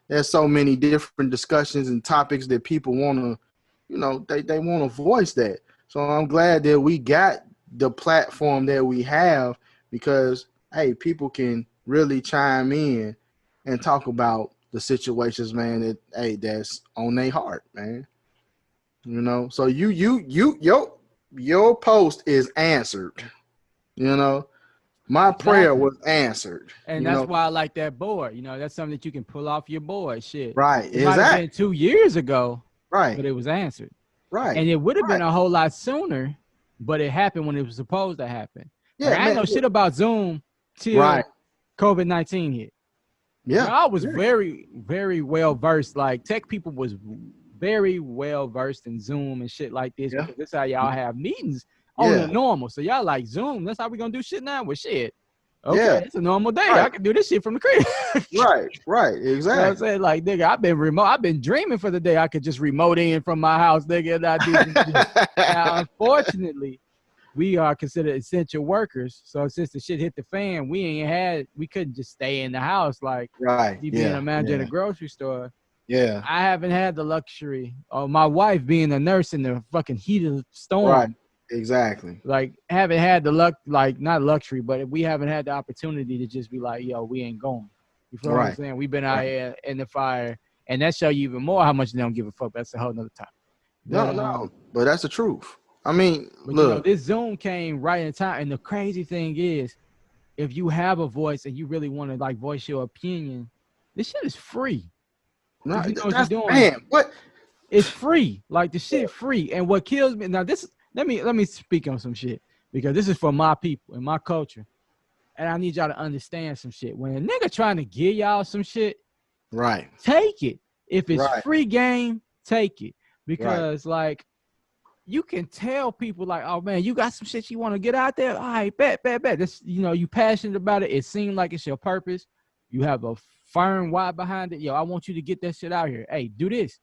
There's so many different discussions and topics that people want to, you know, they want to voice that. So I'm glad that we got the platform that we have because hey, people can really chime in and talk about the situations, man. That hey, that's on their heart, man. You know, so your post is answered. You know, my prayer Exactly. was answered. And You that's know, why I like that board. You know, that's something that you can pull off your board. Shit. right? It might have been Exactly. 2 years ago, Right. but it was answered. Right. And it would have been Right. a whole lot sooner, but it happened when it was supposed to happen. Like Yeah, I ain't man. know shit about Zoom Right. till COVID-19 hit. Bro, Yeah. I was very, very well versed. Like tech people was very well versed in Zoom and shit like this Yeah. because this how y'all have meetings on the Yeah. normal. So y'all like Zoom. That's how we gonna do shit now. With shit. Okay, Yeah. it's a normal day. Right. I can do this shit from the crib. Right. Right. You know what I'm Exactly. saying? Like, nigga, I've been remote. I've been dreaming for the day I could just remote in from my house, nigga, and I do some shit. Now, unfortunately, we are considered essential workers. So since the shit hit the fan, we couldn't just stay in the house. Like Right. me being Yeah. a manager in Yeah. a grocery store, Yeah. I haven't had the luxury of my wife being a nurse in the fucking heat of the Right. storm. Exactly. Like, haven't had the luck, like, not luxury, but we haven't had the opportunity to just be like, yo, we ain't going. You feel what I'm Right. saying? We've been out Right. here in the fire, and that show you even more how much they don't give a fuck. That's a whole nother topic. But No. No. But that's the truth. I mean, but you know, look. this Zoom came right in time, and the crazy thing is, if you have a voice and you really want to like voice your opinion, this shit is free. No. If you know what you're That's doing, man. What? it's free. Like the shit free. And what kills me now, this let me speak on some shit because this is for my people and my culture. And I need y'all to understand some shit. When a nigga trying to give y'all some shit, Right. take it. If it's Right. free game, take it. Right. Because like you can tell people like, oh man, you got some shit you want to get out there. All right, bet. This, you passionate about it. It seems like it's your purpose. You have a firm why behind it. Yo, I want you to get that shit out here. Hey, do this.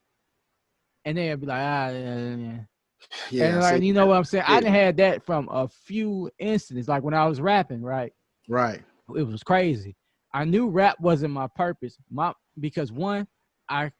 And they'll be like, yeah. And Yeah. like, See. you know what I'm saying? I Yeah. done had that from a few incidents. Like when I was rapping, right? Right. It was crazy. I knew rap wasn't my purpose. Because one, I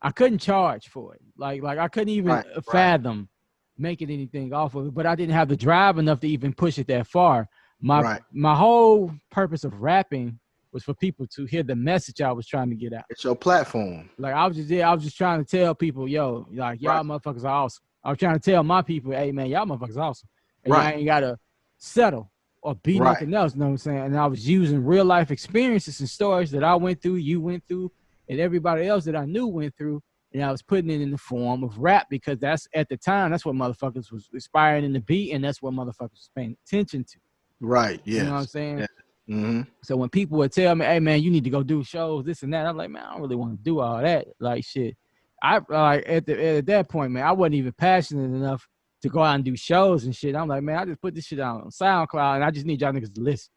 I couldn't charge for it. Like I couldn't even Right. Right. fathom making anything off of it. But I didn't have the drive enough to even push it that far. My Right. my whole purpose of rapping was for people to hear the message I was trying to get out. It's your platform. Like I was just trying to tell people, yo, like Right. y'all motherfuckers are awesome. I was trying to tell my people, hey man, y'all motherfuckers are awesome. And y'all Right. ain't gotta settle or be Right. nothing else. You know what I'm saying? And I was using real life experiences and stories that I went through, you went through, and everybody else that I knew went through. And I was putting it in the form of rap because that's at the time, that's what motherfuckers was inspiring in the beat, and that's what motherfuckers was paying attention to. Right. You know what I'm Yes. saying? Yeah. Mm-hmm. So when people would tell me, "Hey man, you need to go do shows, this and that," I'm like, "Man, I don't really want to do all that." Like shit, I like at that point, man, I wasn't even passionate enough to go out and do shows and shit. I'm like, man, I just put this shit out on SoundCloud, and I just need y'all niggas to listen.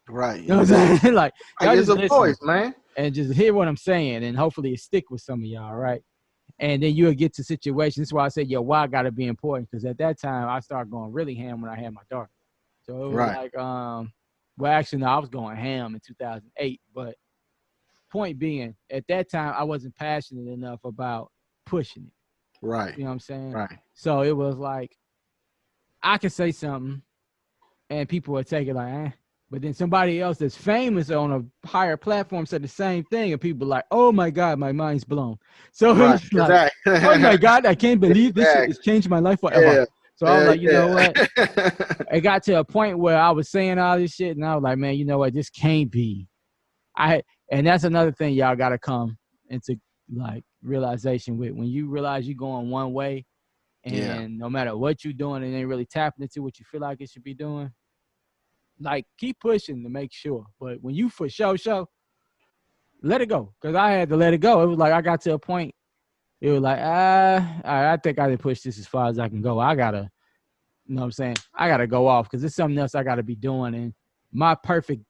Right. You know what Exactly. I'm saying? Like Right. y'all It's just a listen voice, man. and just hear what I'm saying, and hopefully it stick with some of y'all, right? And then you'll get to situations. That's why I said, yo, why gotta be important? Because at that time, I started going really ham when I had my daughter. So it was Right. like, well, actually, no, I was going ham in 2008. But point being, at that time, I wasn't passionate enough about pushing it. Right. You know what I'm saying? Right. So it was like, I could say something and people would take it like, eh. But then somebody else that's famous on a higher platform said the same thing, and people like, "Oh my God, my mind's blown." So Right. it's like, Exactly. "Oh my God, I can't believe this shit has Exactly. changed my life forever." Yeah. So I was like, you know what? Yeah. It got to a point where I was saying all this shit, and I was like, man, you know what? This can't be. I And that's another thing y'all got to come into like realization with. When you realize you're going one way, Yeah. and no matter what you're doing, it ain't really tapping into what you feel like it should be doing. Like keep pushing to make sure. But when you for show, let it go. Cause I had to let it go. It was like I got to a point. It was like I think I did push this as far as I can go. I gotta, you know what I'm saying? I gotta go off because there's something else I gotta be doing. And my perfect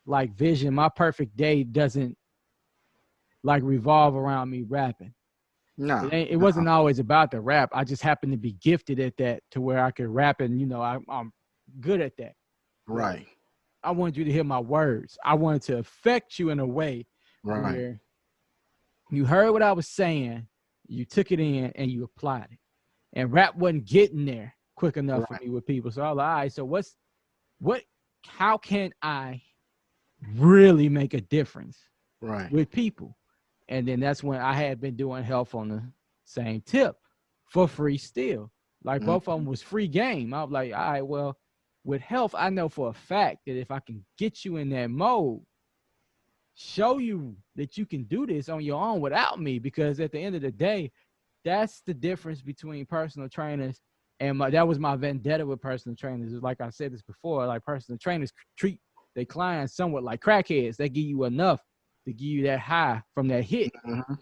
like vision, my perfect day doesn't like revolve around me rapping. No. It No. wasn't always about the rap. I just happened to be gifted at that to where I could rap and I'm good at that. But Right. I wanted you to hear my words. I wanted to affect you in a way Right. where you heard what I was saying, you took it in and you applied it. And rap wasn't getting there quick enough for Right. me with people. So I was like, all right, so what how can I really make a difference Right. with people? And then that's when I had been doing health on the same tip for free still. Like Mm, both of them was free game. I was like, all right, well, with health, I know for a fact that if I can get you in that mode, show you that you can do this on your own without me, because at the end of the day, that's the difference between personal trainers and that was my vendetta with personal trainers. Like I said this before, like personal trainers treat their clients somewhat like crackheads. They give you enough to give you that high from that hit,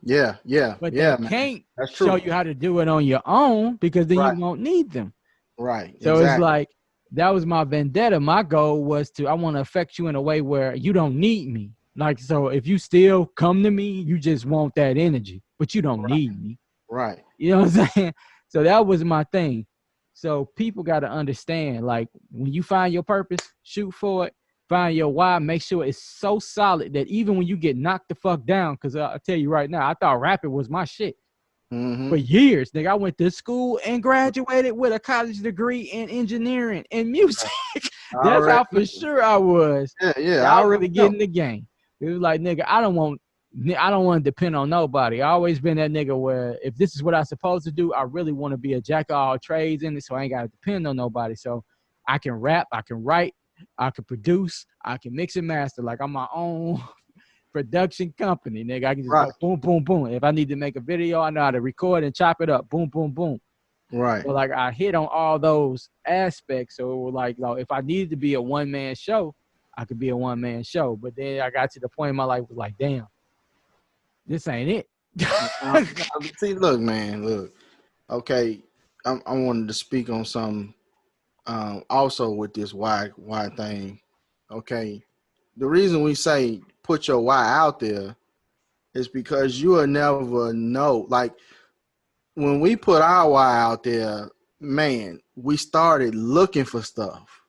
yeah. Yeah. but they Yeah, man. can't That's show true. you how to do it on your own because then you Right. won't need them. Right. So it's Exactly. like that was my vendetta. My goal was I want to affect you in a way where you don't need me. Like, so if you still come to me, you just want that energy, but you don't Right. need me. Right. You know what I'm saying? So that was my thing. So people got to understand, like, when you find your purpose, shoot for it. Find your why. Make sure it's so solid that even when you get knocked the fuck down, because I'll tell you right now, I thought rapping was my shit for Mm-hmm. years. Nigga, I went to school and graduated with a college degree in engineering and music. I That's already how for know. sure I was. Yeah. Yeah. That I I already really get know. in the game. It was like, nigga, I don't want to depend on nobody. I always been that nigga where if this is what I supposed to do, I really want to be a jack of all trades in it, so I ain't got to depend on nobody. So I can rap, I can write, I can produce, I can mix and master. Like I'm my own production company, nigga. I can just Right. go boom, boom, boom. If I need to make a video, I know how to record and chop it up. Boom, boom, boom. Right. So like I hit on all those aspects. So it was like, if I needed to be a one man show, I could be a one man show. But then I got to the point in my life was like, damn, this ain't it. See, look, man. Look. Okay. I wanted to speak on something. Also with this why thing. Okay. The reason we say put your why out there is because you will never know. Like when we put our why out there, man, we started looking for stuff.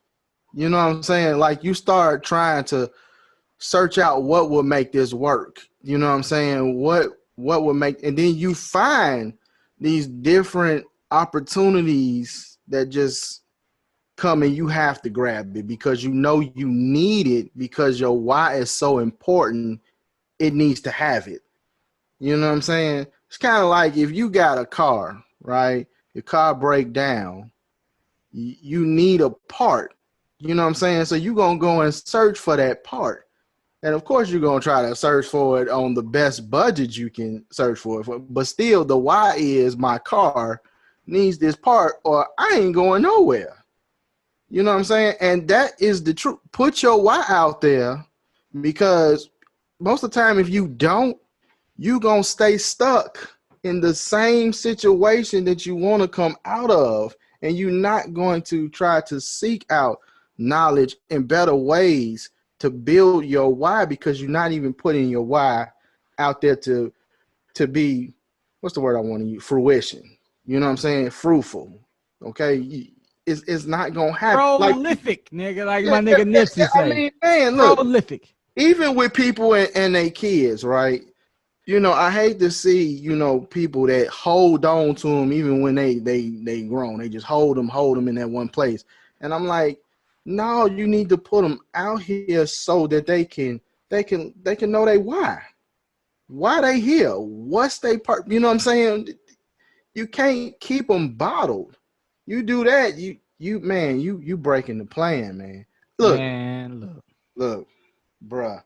You know what I'm saying? Like you start trying to search out what will make this work. You know what I'm saying? What will make, and then you find these different opportunities that just come and you have to grab it because you know you need it because your why is so important. It needs to have it. You know what I'm saying? It's kind of like if you got a car, right? Your car break down, you need a part. You know what I'm saying? So you're going to go and search for that part. And of course, you're going to try to search for it on the best budget you can search for it. But still, the why is my car needs this part or I ain't going nowhere. You know what I'm saying? And that is the truth. Put your why out there because most of the time, if you don't, you're going to stay stuck in the same situation that you want to come out of. And you're not going to try to seek out knowledge and better ways to build your why because you're not even putting your why out there to be, what's the word I want to use? Fruition. You know what I'm saying? Fruitful. Okay. It's not going to happen. Like, Prolific, nigga. Like yeah, my yeah, nigga yeah, yeah. Nipsey I say. mean, man, look, Prolific. even with people and their kids, right? I hate to see, people that hold on to them even when they grown. They just hold them in that one place. And I'm like, no, you need to put them out here so that they can know they why they here, what's they part. You know what I'm saying? You can't keep them bottled. You do that, you breaking the plan, man. Look, Man, look. look, bruh.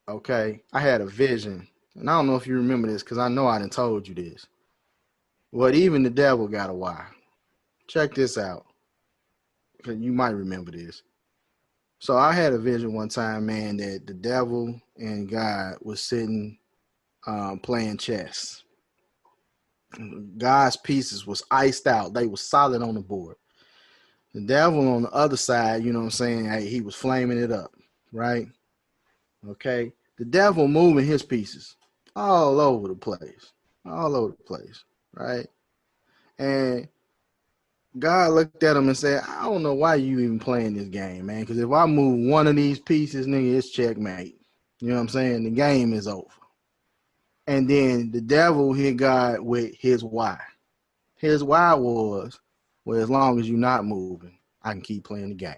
Okay, I had a vision, and I don't know if you remember this because I know I done told you this. Well, even the devil got a why. Check this out. You might remember this. So I had a vision one time, man, that the devil and God was sitting playing chess. God's pieces was iced out. They was solid on the board. The devil on the other side, you know what I'm saying? Hey, he was flaming it up, right? Okay. The devil moving his pieces all over the place. All over the place, right? And God looked at him and said, I don't know why you even playing this game, man. Because if I move one of these pieces, nigga, it's checkmate. You know what I'm saying? The game is over. And then the devil hit God with his why. His why was, well, as long as you're not moving, I can keep playing the game.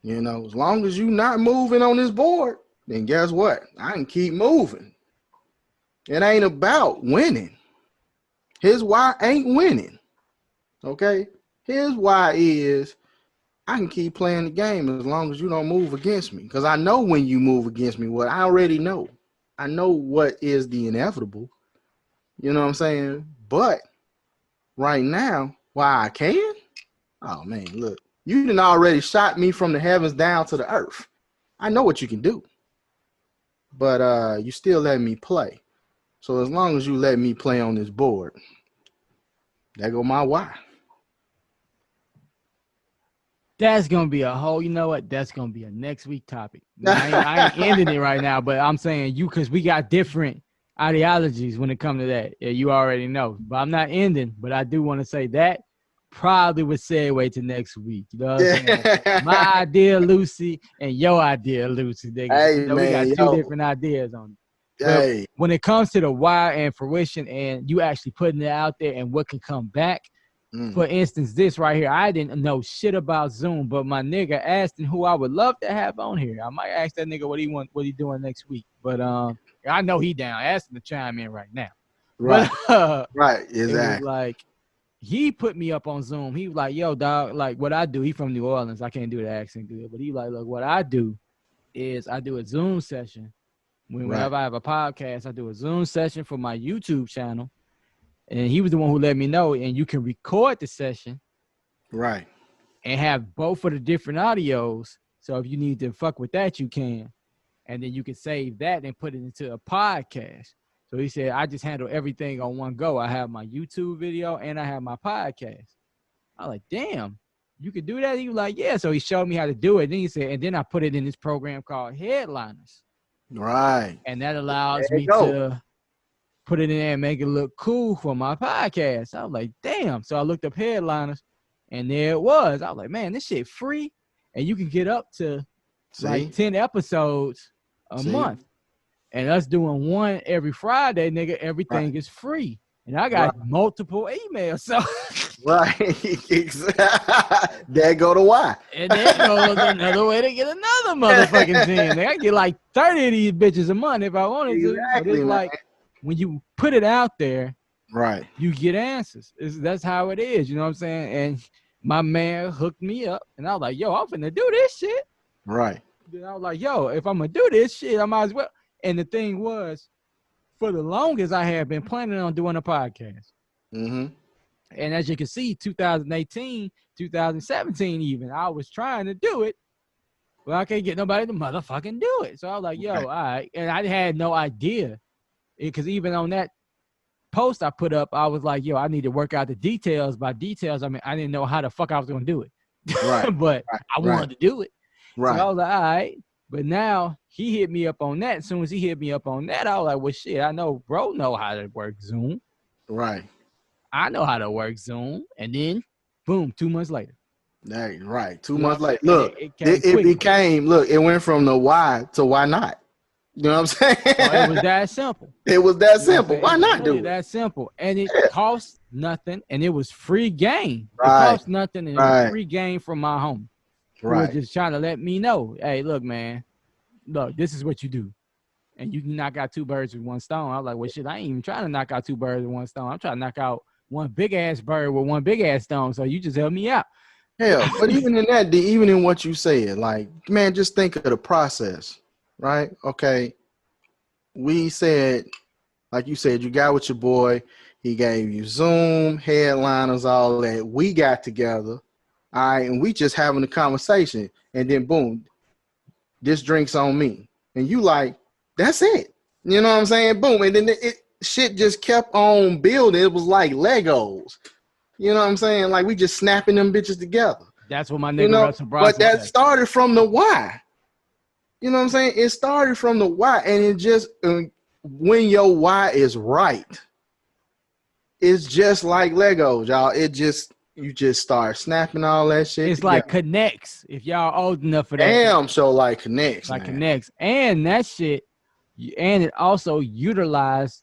You know, as long as you're not moving on this board, then guess what? I can keep moving. It ain't about winning. His why ain't winning. Okay? His why is I can keep playing the game as long as you don't move against me. Because I know when you move against me, what I already know. I know what is the inevitable. You know what I'm saying? But right now, why I can? Oh man, look, you done already shot me from the heavens down to the earth. I know what you can do. But you still let me play. So as long as you let me play on this board, there go my why. That's gonna be a whole. You know what? That's gonna be a next week topic. I ain't ending it right now, but I'm saying you because we got different ideologies when it comes to that. Yeah, you already know, but I'm not ending. But I do want to say that probably would segue to next week. You know what I'm saying? My idea, Lucy, and your idea, Lucy. Nigga. Hey You know, we got man, two yo, different ideas on it. But hey, when it comes to the why and fruition, and you actually putting it out there and what can come back. mm, For instance, this right here, I didn't know shit about Zoom, but my nigga asked who I would love to have on here. I might ask that nigga what he doing next week. But I know he down. Ask him to chime in right now. But right, right, it was exactly, like he put me up on Zoom. He was like, yo, dog, like what I do, he from New Orleans. I can't do the accent good, but he like, look, what I do is I do a Zoom session. right, Whenever I have a podcast, I do a Zoom session for my YouTube channel. And he was the one who let me know. And you can record the session right, and have both of the different audios. So if you need to fuck with that, you can. And then you can save that and put it into a podcast. So he said, I just handle everything on one go. I have my YouTube video and I have my podcast. I was like, damn, you could do that? He was like, yeah. So he showed me how to do it. Then he said, and then I put it in this program called Headliners. right. And that There allows you me go. to put it in there and make it look cool for my podcast. I was like, damn. So I looked up Headliners and there it was. I was like, man, this shit free. And you can get up to like See, 10 episodes a see, month. And us doing one every Friday, nigga, right, everything is free. And I right, got multiple emails. So right. There go the why. and there goes another way to get another motherfucking 10. I get like 30 of these bitches a month if I wanted to. But Exactly, it's man. like when you put it out there, Right, you get answers. That's how it is. You know what I'm saying? And my man hooked me up, and I was like, yo, I'm finna do this shit. right, Then I was like, yo, if I'm gonna do this shit, I might as well. And the thing was, for the longest, I had been planning on doing a podcast. mm-hmm, And as you can see, 2018, 2017, even, I was trying to do it, but I can't get nobody to motherfucking do it. So I was like, yo, all right, right. And I had no idea. Because even on that post I put up, I was like, yo, I need to work out the details. By details, I mean, I didn't know how the fuck I was going to do it, right, but right, I right, wanted to do it. So I right. was like, all right. But now he hit me up on that. As soon as he hit me up on that, I was like, well, shit, I know bro know how to work Zoom. Right. I know how to work Zoom. And then, boom, 2 months later. That right. Two You know what months I'm saying? later. And Look, it came it quickly. became look, it went from the why to why not. You know what I'm Oh, it saying? was that simple. It was that You know what I'm simple. saying? Why It was not really do it? that simple. And it Yeah. cost nothing. And it was free game. It Right. cost nothing. And it was Right. free game from my homie who was Right. just trying to let me know, hey, look, man, look, this is what you do. And you can knock out two birds with one stone. I was like, well, shit, I ain't even trying to knock out two birds with one stone. I'm trying to knock out one big ass bird with one big ass stone. So you just help me out. Hell, but even in that, even in what you said, like, man, just think of the process. right? Okay, we said, like you said, you got with your boy. He gave you Zoom, headliners, all that. We got together, all right, and we just having a conversation, and then boom, this drink's on me, and you like, that's it. You know what I'm saying? Boom, and then it shit just kept on building. It was like Legos. You know what I'm saying? Like we just snapping them bitches together. That's what my You nigga know, but Reciprocity that said. started from the why. You know what I'm saying? It started from the why, and it just when your why is right, it's just like Legos, y'all. It just you just start snapping all that shit It's like together. connects. If y'all old enough for that, Damn, so like connects, like man. connects, and that shit, and it also utilized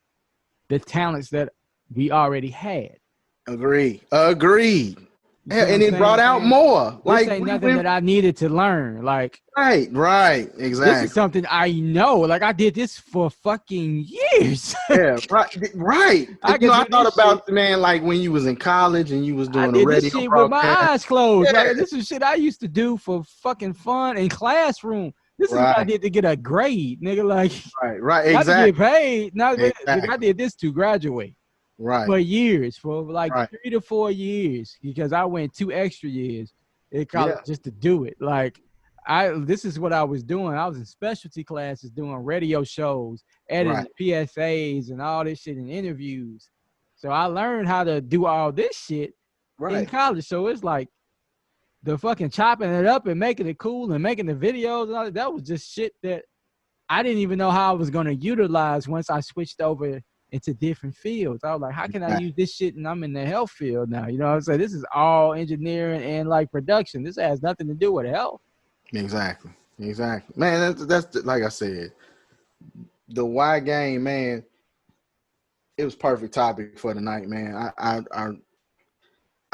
the talents that we already had. Agreed. You see what And I'm it brought saying? out more. This Like ain't we nothing went that I needed to learn. Like right, this is exactly. something I know. Like I did this for fucking years. Yeah, right. I You know, could I do thought this shit. about the man like when you was in college and you was I doing a did this radio shit with my broadcast. eyes closed. Yeah, Like this is shit I used to do for fucking fun in classroom. This is what I right, did to get a grade, nigga. Like right, not to get exactly, paid. Not nigga, I exactly, did this to graduate right, for years, for like right. 3 to 4 years, because I went 2 extra years in college Yeah, just to do it. Like this is what I was doing. I was in specialty classes doing radio shows, right, editing PSAs and all this shit and interviews. So I learned how to do all this shit in right. college. So it's like the fucking chopping it up and making it cool and making the videos and all that was just shit that I didn't even know how I was going to utilize once I switched over into different fields. I was like, how can I Right. use this shit? And I'm in the health field now. You know what I'm saying? This is all engineering and like production. This has nothing to do with health. Exactly, exactly. Man, that's like I said, the why game, man. It was perfect topic for tonight, man.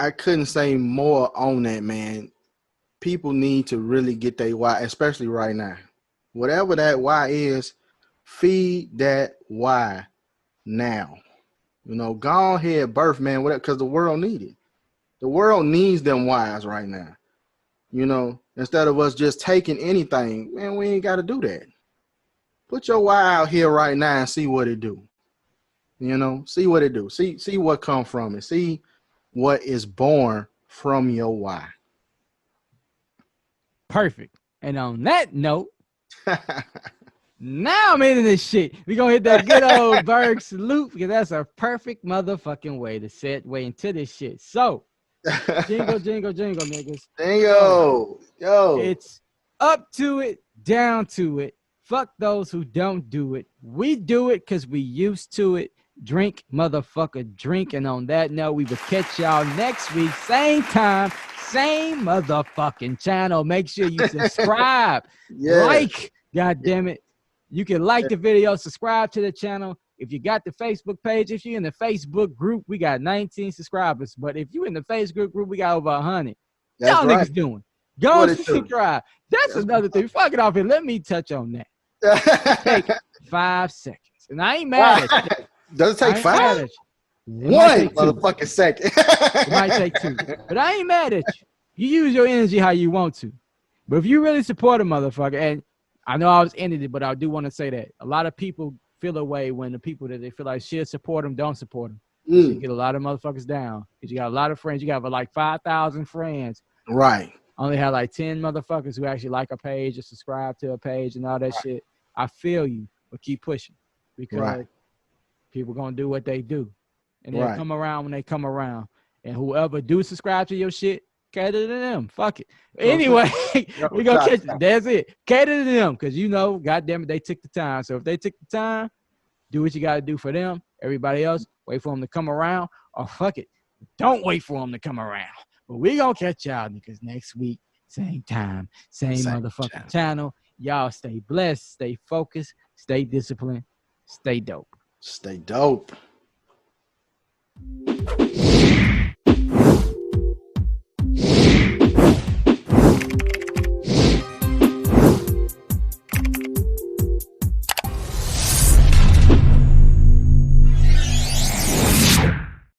I couldn't say more on that, man. People need to really get their why, especially right now. Whatever that why is, feed that why now. You know, go ahead, birth, man, whatever, because the world needs it. The world needs them whys right now. You know, instead of us just taking anything, man, we ain't got to do that. Put your why out here right now and see what it do. You know, see what it do. See what come from it. See what is born from your why. Perfect. And on that note, now I'm into this shit. We gonna hit that good old Berg salute because that's a perfect motherfucking way to segue into this shit. So, jingle, jingle, jingle, niggas. So, Yo. it's up to it, down to it. Fuck those who don't do it. We do it because we used to it. Drink, motherfucker, drink. And on that note, we will catch y'all next week, same time, same motherfucking channel. Make sure you subscribe, Yeah. like, god damn it. You can like the video, subscribe to the channel. If you got the Facebook page, if you're in the Facebook group, we got 19 subscribers. But if you in the Facebook group, we got over 100. That's Y'all right. niggas doing? Go What and it do? subscribe. That's another thing. Fuck it off here. Let me touch on that. Take 5 seconds. And I ain't mad at you. Does it take I ain't mad 5? at you. It might One take 2. motherfucking second. It might take 2. But I ain't mad at you. You use your energy how you want to. But if you really support a motherfucker, and I know I was ended it, but I do want to say that a lot of people feel away when the people that they feel like should support them don't support them. You should get a lot of motherfuckers down because you got a lot of friends. You got like 5,000 friends. Right. I only have like 10 motherfuckers who actually like a page or subscribe to a page and all that shit. I feel you, but keep pushing because people gonna do what they do, and they'll come around when they come around. And whoever do subscribe to your shit, cater to them. Fuck it. Anyway, we gonna catch it. That's it. Cater to them because you know, goddamn it, they took the time. So if they took the time, do what you got to do for them. Everybody else, wait for them to come around, or fuck it, don't wait for them to come around. But we gonna catch y'all niggas next week, same time, same motherfucking channel. Y'all stay blessed, stay focused, stay disciplined, stay dope. Stay dope.